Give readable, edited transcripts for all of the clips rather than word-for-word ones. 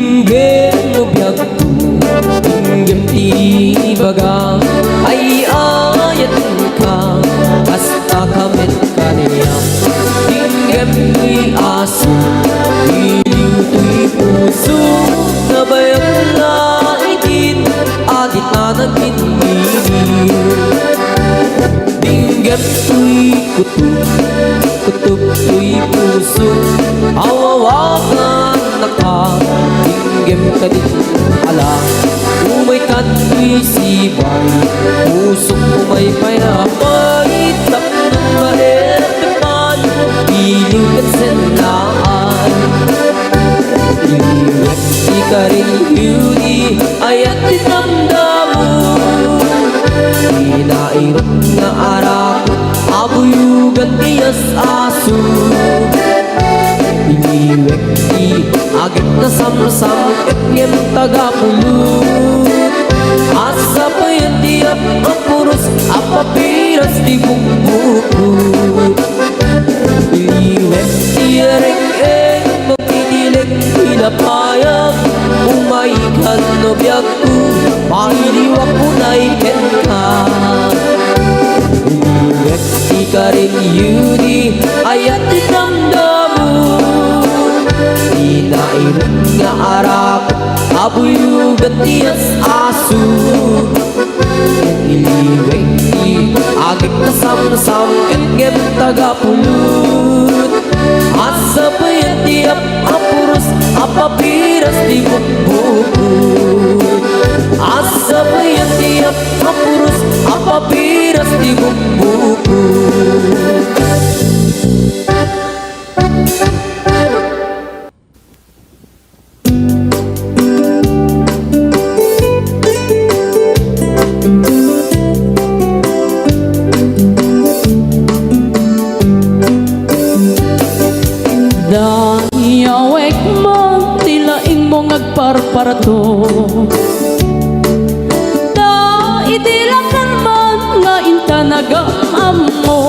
Dinggem mo biyag ko, dinggem ti baga, ay ayat ka, hasta kamit ka niya. Dinggem ti aso, piling tuy puso, nabayang na itin, adit na nagtinigil. Dinggem tuy kutub, kutub tuy puso, awawakan na ka. Dinggem ka din ala, umay ka tuy sibay, pusok mo may payapay, tap ng maertepan, piling ka senlaan. Iwet di ka rin beauty, ayat dinamdamu, inairot nga arakot, abuyugan tiyas aso. Iniwek di agit na samsam, etngem tagapulut, asa pa yan di apuros, apapiras di bukbukut. Iniwek di ereng-eng, magpinilig hilapayag, umaikan no biyag ko, mahiliwak ko na iken ka. Iniwek di ka rin yudi, ayat dinamdamu, inairot nga arak, abuyugan tiyas aso. Iliwek di agit na samsam, etngem tagapulut, asa pa yan di apuros, apapiras di bukbukut. Asa pa yan di apuros, apapiras di bukbukut. Dayawek mo, tilaing mo ngagparparato, da idilakan man nga intanagam mo,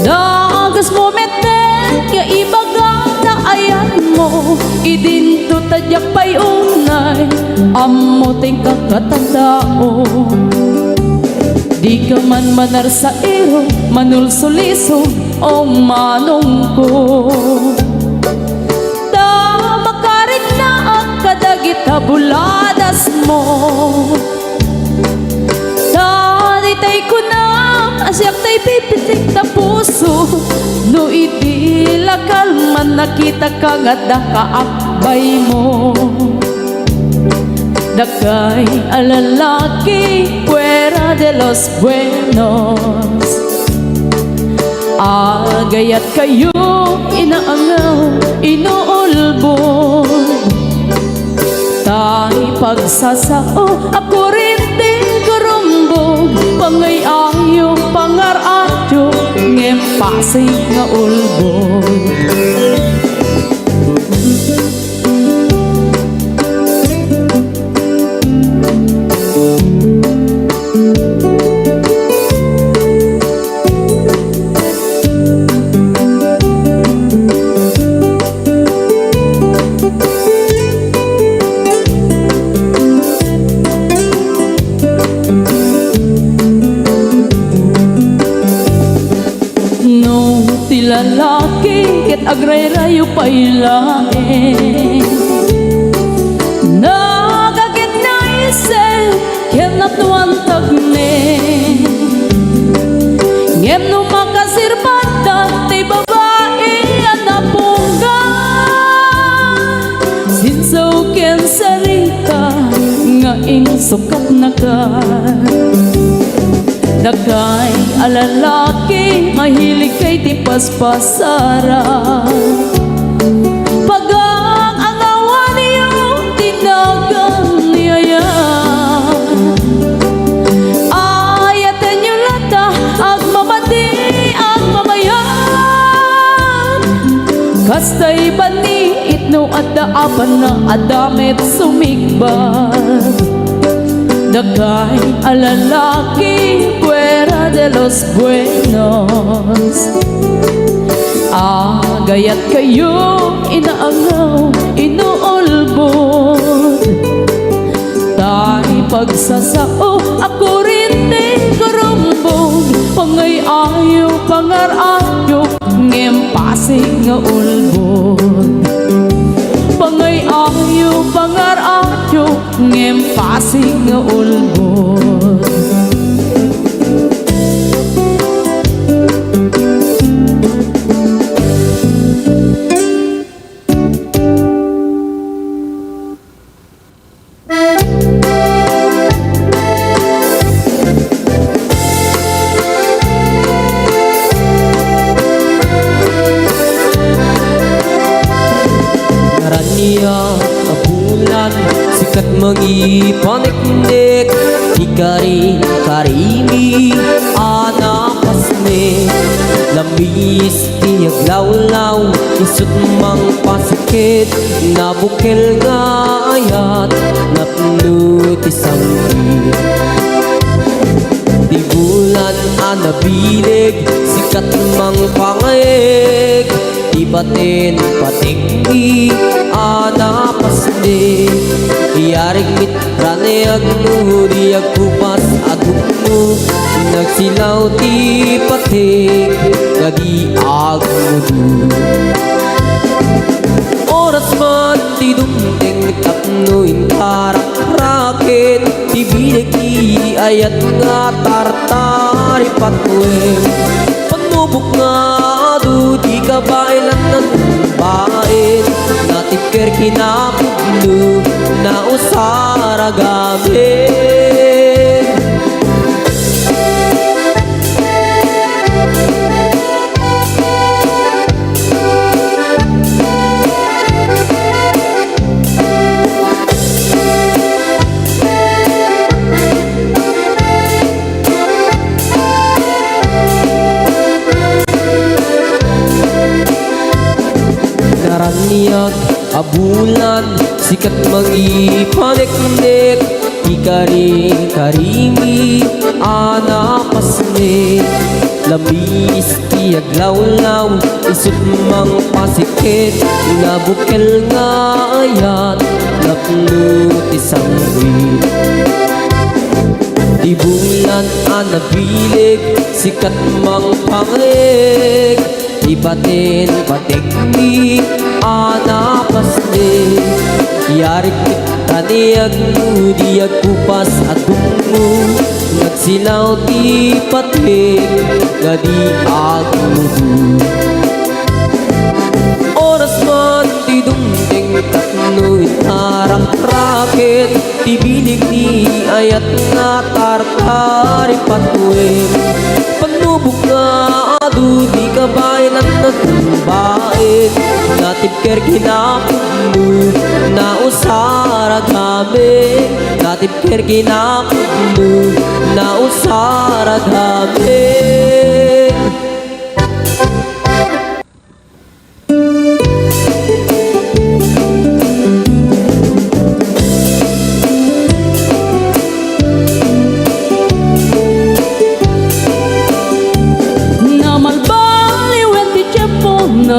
da agas mo meten nga ibaga na ayan mo, idinto tadyak pa'y unay, amo ting kakatandao. Di ka man manar sa iro, manulsuliso o manong ko, da makarik na ang kadagit buladas mo, da ditay ko na asyak tay pipitik na puso, no itilakal man nakita ka nga da kaakbay mo. Dakay alalaki fuera de los buenos, agayat kayo inaangaw, inuulbog, tay pagsasao, ako rin din karumbog, pangay ayo, pangaradyo, ngem pasay nga ulbog. Lalaki ket agray-rayo pailae, nagagit na isen ket natuan tagne, ngem no makasirbatan ti babae anapungga, sinsaw ken sarita nga ing sukat na ka. Dakay alalaki mahilig kay ti paspasara, pagang angawan niyo tinagang niyaya, ayatan niyo lata ag mamati ag mamayan, kastay bani itno at daapan na adamet sumigbat. Dakay alalaki fuera de los buenos, Gayat kayo inaangaw, inuulbod. Tayo pagsasao, ako rin din karumbog. Pangay ayaw, pangarayo, ngem pasig nga ulbod. Pangay ayaw, pangarayo, ngem pasig nga ulbod. Bulan sikat mangipaniknik Hikari karimi anapasne Lamis tiyag lawlaw isut mang pasikit Nabukil nga ayat napnuti samgit Di bulan anabilig sikat mang pangayeg Ibatin patinggi anapasne Iyarig mitrane agnuhuri agkupas agukno Nagsilaw ti pating gadi agmudu Oras man ti dumting tapnoin karak-rakin Ti bilig ti ayat nga tartari patwem Panubok nga adu di kabailan ng bain Natipker kinapugno na usara gamit Naraniyak abulan sikat mangipaniknik Hikari karimi anapasne Lamis tiyag lawlaw isut mang pasikit Nabukil nga ayat napnuti samgit Di bulan anabilig sikat mang pangig Ibatin patikni anapasne Yarik taniyag di agkupas agungmo Nagsilaw ti patik gadi agmudu Oras man ti dumting tatnoy tarak-rakit Ti bilig ni ayat nga tartari patwem Panubok nga adu di kabailan na tumbain Natipker kinapugno na usara gamit Natipker kinapugno na usara gamit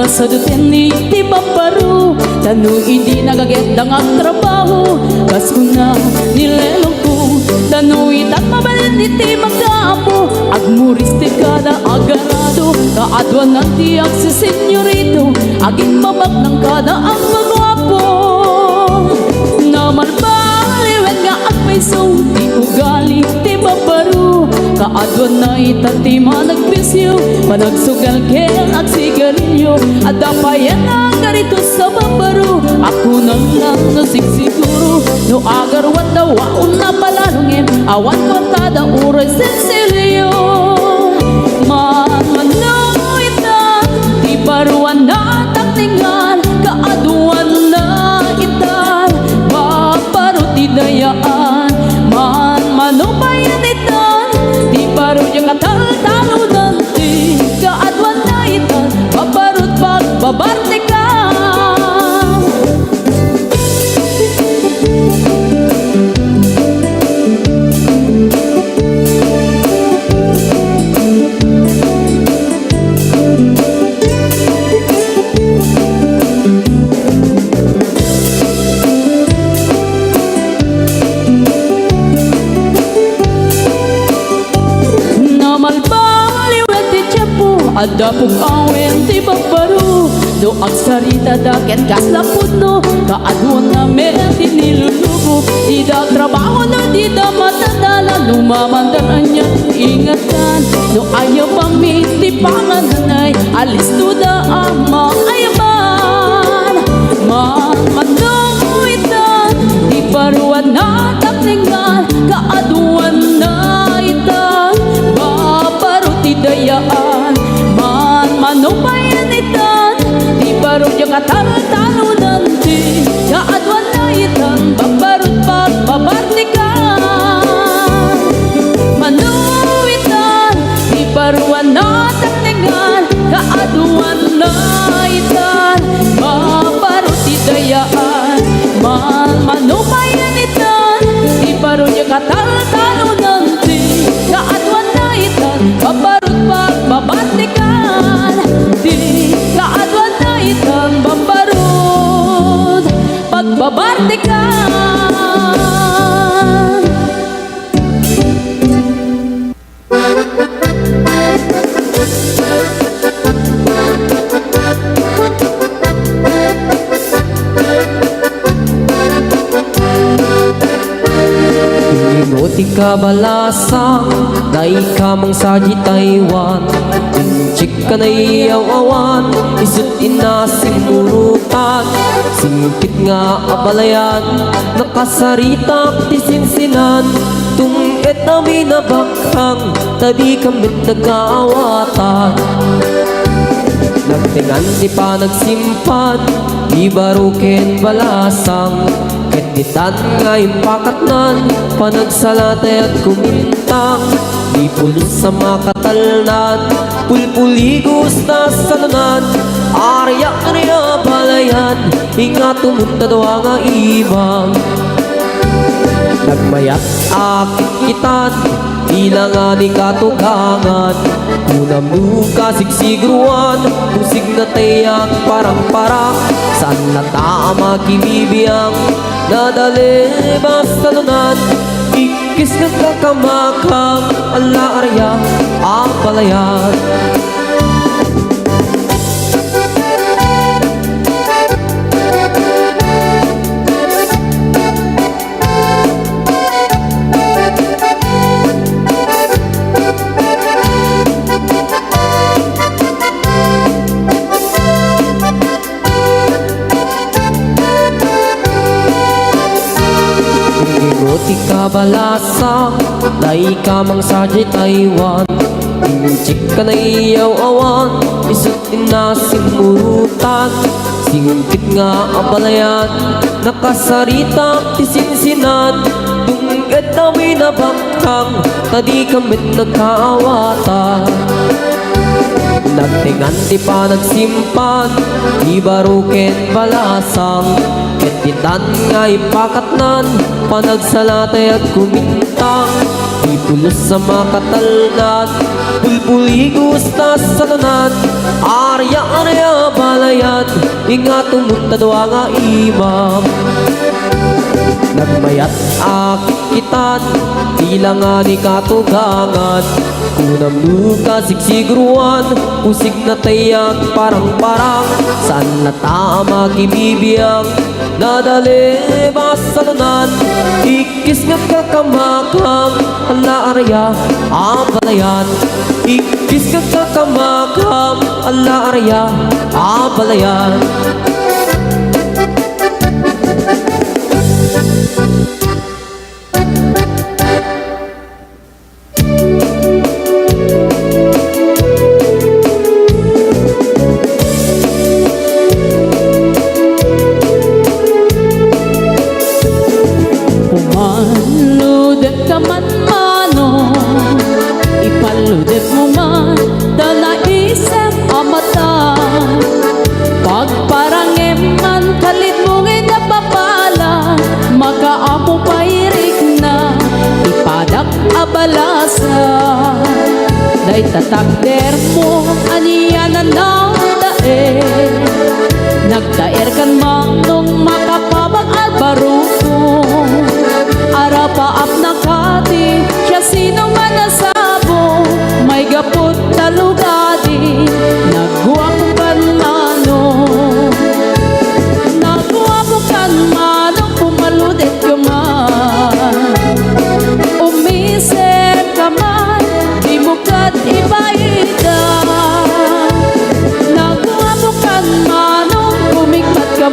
Sa duteni ti babaru Tanu hindi nagaget ang trabaho Kas ko na nilelong ko Tanu itat mabalin iti magapo Agmuris ti kada agarado Kaadwan na ti si senyorito Agin mabag ng kada ang magwapo Naman baliwen nga agpaiso Ti ugali ti babaru Kaadwan na itati managbisyo Managsugal kel at sigarilyo At dapayan ang garito sa babaru Ako na lang nasigsiguro No agarwat daw waon na palalungin Awan kontada uray sensilyo Manmanoy na Di baruan na takningan Kaaduan na itan Babaru ti dayaan Manmanubayan itan Di baru yung katal-talo nanti Kaadwan na itan Babarut pagbabarte ka Adapog awen ti babaru do agsarita daket kaslapod no kaadwan na merti nilulubo di da trabaho na di da matadala lumamandaran niya ingatan no ayaw pamiti pangananay alis to da ama ayaman manuitan di paruan na takningan kaadwan na itan babaruti dayaan manupayan itan di barok yung katalo-talo nanti kaadwan na itan babarut pagbabarnikan manuitan di baruan na takningan kaadwan na itan babarut idayaan manupayan itan di barok yung katalo-talo nanti kaadwan na itan babarut pagbabarnikan di kaadwan na itang bambarod pagbabartikan. Ingoti ka balasang Dai ka mang saji Taiwan Inchik ka na iyaw awan Isut ina simurutan Singkit nga abalayan Nakasaritak tisinsinan Tung et nami na bakhang Tadi kami nag-aawatan Nagtingan di pa nagsimpan Di baruken balasang Ketitan nga impakatnan Panagsalatay at kumintang Di pulos sa makatalnan Pulpuligos na salunan Arya niya balayan Inga tumunta daw nga ibang Nagmayat akit kitan Tila nga ni katugangan Kunam nuka sigsigruan Kusig na tayak parang-parang Saan na tama kimibiyang Nadali basta lunan Ikis na kakamakang Ala arya ang palayan Ingoti ka balasang Dai ka mang saji Taiwan Inchik ka na iyaw awan Isut ina simurutan Singkit nga abalayan Nakasarita tisinsinan Tungget nami na bakhang Tadi kamit nagkaawatan Nagtingan di pa nagsimpan Di baruken balasang Ketitan nga ipakatnan Panagsalatay at kumintang Di pulos sa makatalnan Pulpuligos na salunan Arya balayan Inga tumunta daw nga imam Nagmayat akit kitan Tila nga ni katugangan Kunam nuka sigsigruan Pusig na tayak parang-parang Saan na tama kimibiyang Nadali basta lunan Ikis nga kakamakang Ala arya ang palayan Ikis nga kakamakang Ala arya ang palayan Ludet ka man mano Ipaludet mo man Da naisip amata Pagparangem man Kalit mong inapapala Makaamo pairik na Ipadak abalasa Day tatakder mo Aniyanan ng dae Nagtaer kan mang Nung makapabag albaruko Arapaap na kati Siya sino man nasabo May gapot talugadi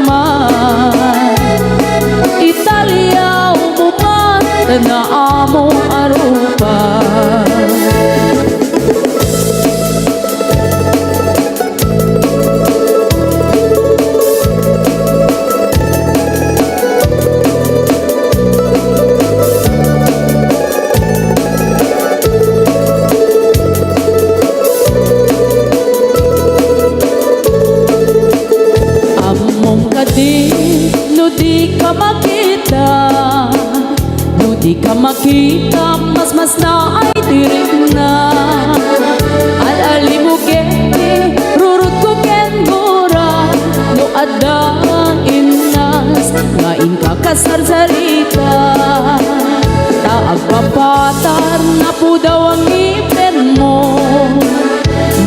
man. Italia umuman na amo arupa. No di ka makita, no di ka makita, mas na ay tirik na. Alali mo kete, rurut ko ken gora, no adan inas, ngain ka kasarsarita. Taag papatar na po daw ang ngipin mo,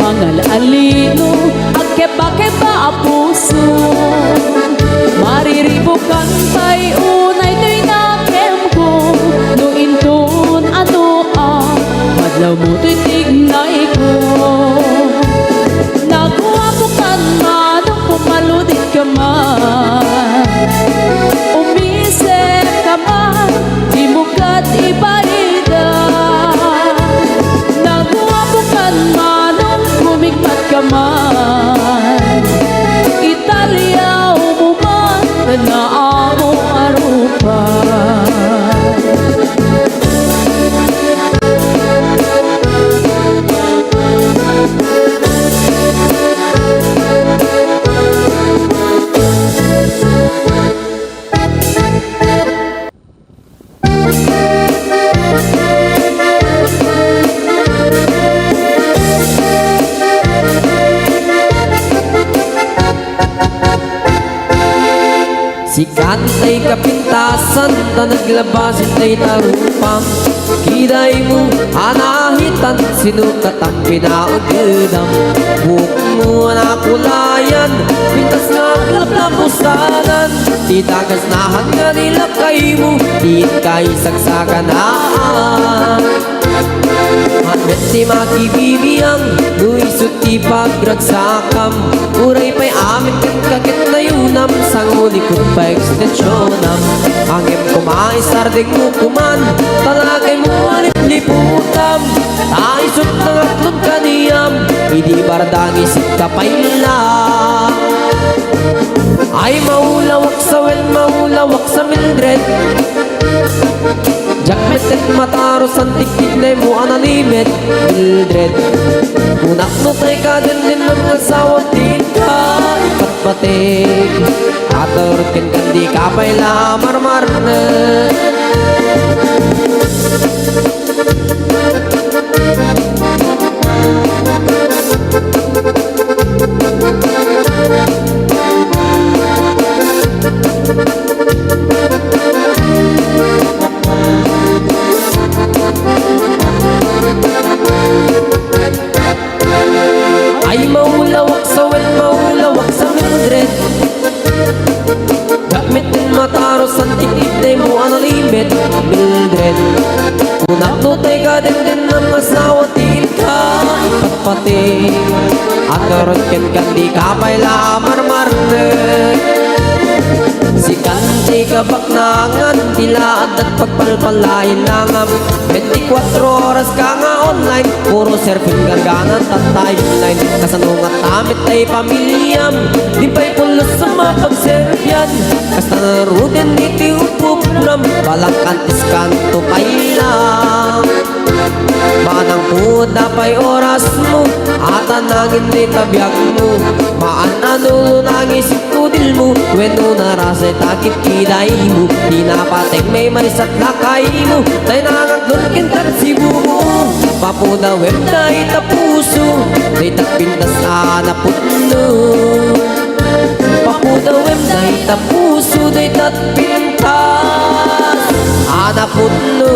mga alino, agkeba-keba a puso. Mariribukan pa'y unay to'y nakem ko, no intun ato madlaw mo to'y tignay ko. Nagwapukan manong pumaludit ka man, umisip ka man, di mo kat ibalida. Nagwapukan manong humigpat ka man, Italia umuman na amo arupa. Si kantay kapintasan na naglabasin tay tarupang kiday mo anahitan sinukat ang pinaagdam. Buhok mo na kulayan pintas nga laplapusanan, di tagas nahan nga nila kay mo, di kay sagsaganaan. Matmet si makibibiyang luisot ti pagragsakam, uray pa'y amin kang kakit na yunam, sang ulikot pa ekstensyonam. Angem kumaisarding mo kuman, talagay mo alit liputam. Taisot ng atlong kaniyam, hindi bardang isip kapay lang. Ay maulawak sa maulawak sa Mildred, Jackmet at mataros ang tiktik na mo analimet Mildred. Unak no tay ka din ng asawa din ka ipatpatig, atorkin kandi ka pa'y lamar-mar na. Ay maulawak sa maulawak sa Mildred, gamit din mataros ang tiktik na mo analimet Mildred. Unak no tay ka din ng asawa din ka ipatpatig, atorkin kandi ka pa'y lamar-mar na. Si kantay kabaknangan, tilaad at pagpalpalain langam. 24 oras ka nga online, puro surfing gargangan at timeline. Kasanungat tamit ay pamilyam, di pa'y pulos sa mapag-surf yan. Kasta narudin iti upupram, balang kantis kanto pa'y lang. Manang puda pa'y oras mo, at anangin ni tabiyag mo. Maanano nang isip kudil mo, weno narasay takip kiday mo. Di napatek may marisat lakay mo, tay nangaglon kintar sibu mo. Papuda web na itapuso, day takpintas anaputno. Papuda web na itapuso, day takpintas anaputno.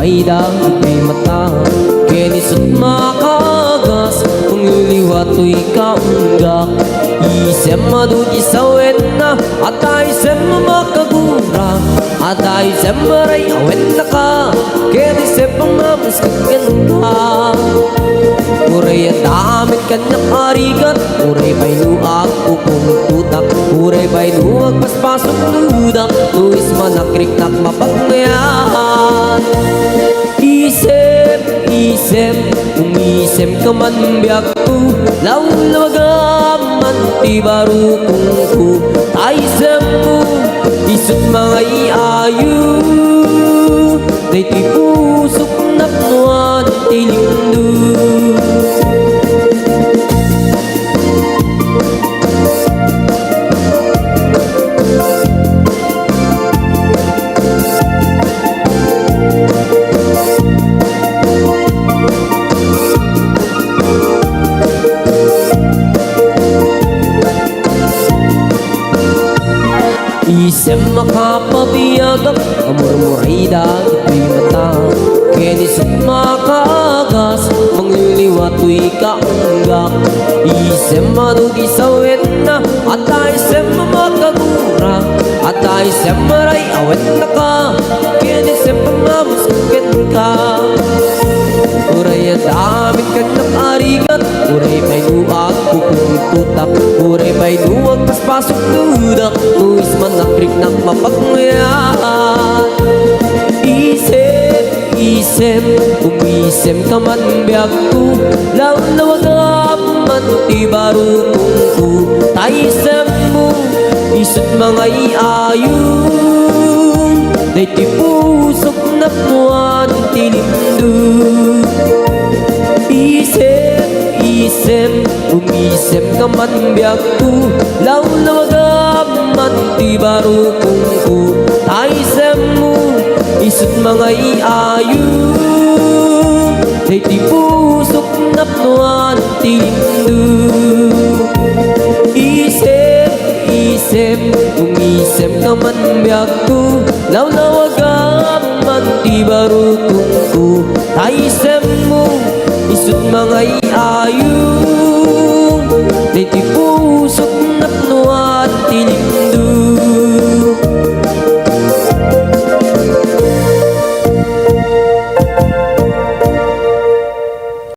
Murmuray dahil kay mata Kenisot makagas Kung liliwato'y kaunggak Isem madugi sa wena At isem makagura At isem maray awen na ka Kenisem pamamas kaganda Uray at damit kanyang arigat Uray ba'y nuag upumututak Uray ba'y nuag paspasok ludak Nuis manakrik-nak mapagmayan Isem, isem, umisem ka man biyak ko Laulawagaman ti barukong ko Taisem mo, isot mga iayo Day ti pusok na punuan ti lindo Isem makapabiyagak Amurmuray dahil kay mata Kenisot makagas Mangliliwato'y kaunggak Isem madugi sa wena At isem makagura At isem maray awet na ka Kenisem pamamuskin ka Uray at damit kang nakarigat Uray ba'y nuag pupuntutak Uray ba'y nuag paspasok dudak Nuis manakrik ng mapagmayan Isem, isem, umisem ka man biyak ko Laulawagaman ti barukong ko Taisem mo, isot mga iayon Day ti pusok na puwan ti lindo Isem, isem, umisem ka man biyak ko Laulawagaman ti barukong ko Taisem mo, isot mga iayon Day ti pusok na puwan ti lindo Isem, isem, umisem ka man biyak ko Laulawagaman ti barukong ko Taisem mo, isot mga iayon Day ti pusok na punuan ti lindo